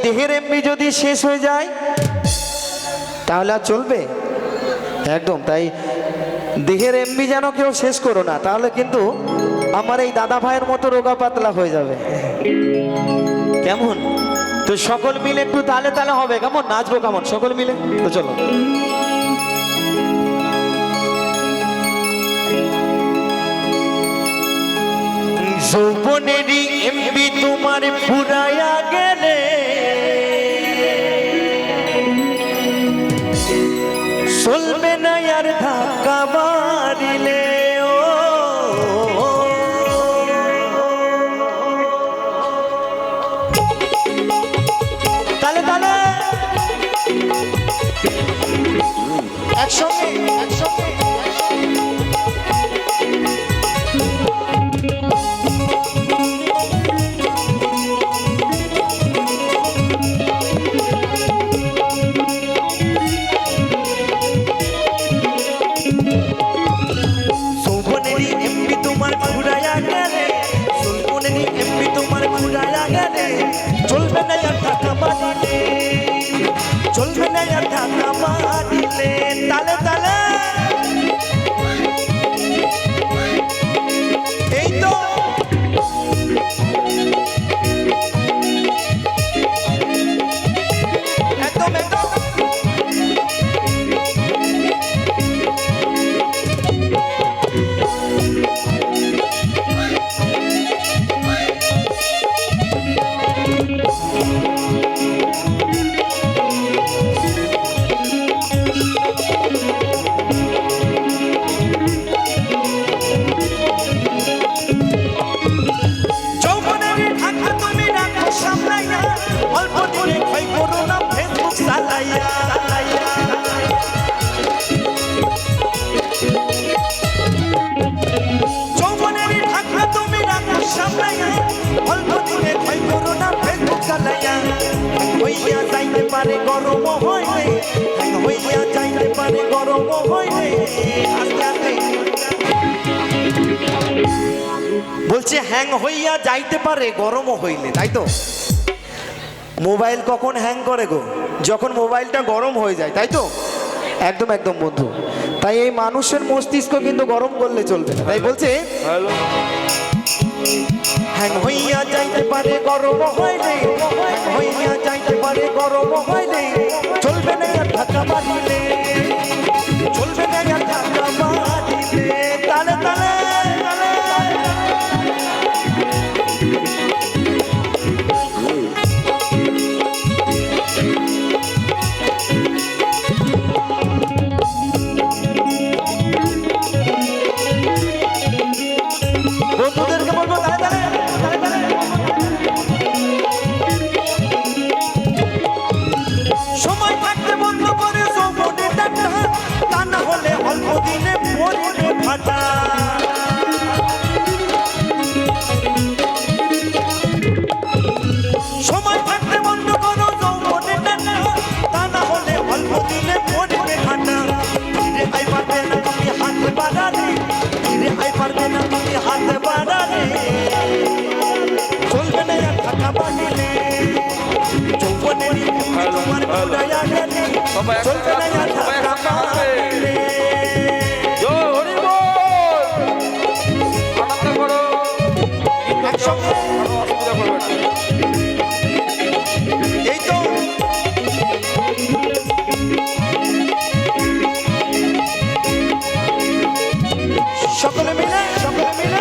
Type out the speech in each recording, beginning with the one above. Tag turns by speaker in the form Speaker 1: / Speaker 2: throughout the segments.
Speaker 1: দেহের এমবি যদি শেষ হয়ে যায় তাহলে আর চলবে একদম। তাই দেহের এমবি যেন কেউ শেষ করো না, তাহলে কিন্তু আমার এই দাদা ভাইয়ের মতো রোগা পাতলা হয়ে যাবে। কেমন? তো সকল মিলে একটু তালে তালে হবে, কেমন নাচবো কেমন সকল মিলে? তো চলো। যৌবনেরই এমবি তোমার ফুরায়া গেলে চলবে না আর ধাক্কা মারিলে। ও তালে তালে একসঙ্গে একসঙ্গে। চলবে না আর ধাক্কা মারিলে, চলবে না আর ধাক্কা মারিলে। তালে তালে এই তো একদম একদম। যাইতে পারে গরম হইলে, হইয়া যাইতে পারে গরম হইলে। আস্তে আস্তে বলছে হ্যাং হইয়া যাইতে পারে গরম হইলে, তাই তো? মোবাইল কখন হ্যাং করে গো? যখন মোবাইলটা গরম হয়ে যায়, তাই তো? একদম একদম বন্ধু। তাই এই মানুষের মস্তিষ্ক কিন্তু গরম করলে চলবে না। তাই বলছে হ্যাং হইয়া যাইতে পারে গরম হইলে, হইয়া যাইতে পারে গরম হইলে। চলবে না আর ধাক্কা মারিলে, চলবে না আর ধাক্কা মারিলে। তালে তালে বন্ধুদেরকে বলবো তালে তালে তালে তালে। সময় থাকতে বন্ধ করে যৌবনে ডাক্তার, তা না হলে অল্প দিনে পড়বে ফাটা। সময় থাকতে বন্ধ করো যৌবনে ডাক্তার, তা না হলে অল্প দিনে পড়বে ফাটা। ফিরে আই পারবে না তুমি হাত বাড়ালে, ফিরে আই পারবে না তুমি হাত বাড়ালে। চলবে না আর ধাক্কা মারিলে, যৌবনেরই এমবি তোমার ফুরায়া গেলে। চলবে না আর ধাক্কা মারিলে। একসঙ্গে এই তো সকলে মিলে সকলে মিলে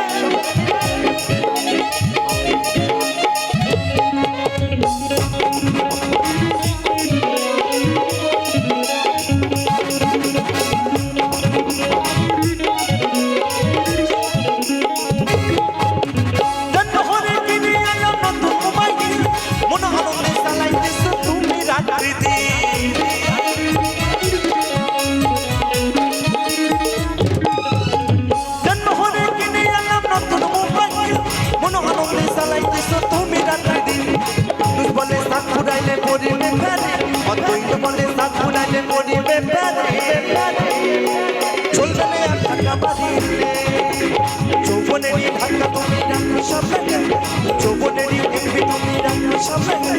Speaker 1: যৌবনেরই ঢাকা তুমি রাখো সামনে, যৌবনেরই এমবি তুমি রাখো
Speaker 2: সামনে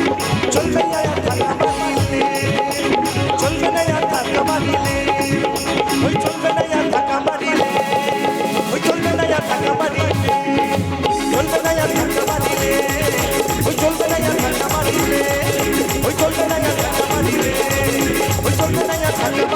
Speaker 2: চলবে না আর ধাক্কা মারিলে চলবে না আর ধাক্কা মারিলে ওই চলবে না আর ধাক্কা মারিলে ওই চলবে না আর ধাক্কা মারিলে চলবে না আর ধাক্কা মারিলে ওই চলবে না আর ধাক্কা মারিলে ওই চলবে না আর ধাক্কা মারিলে ওই চলবে না আর ধাক্কা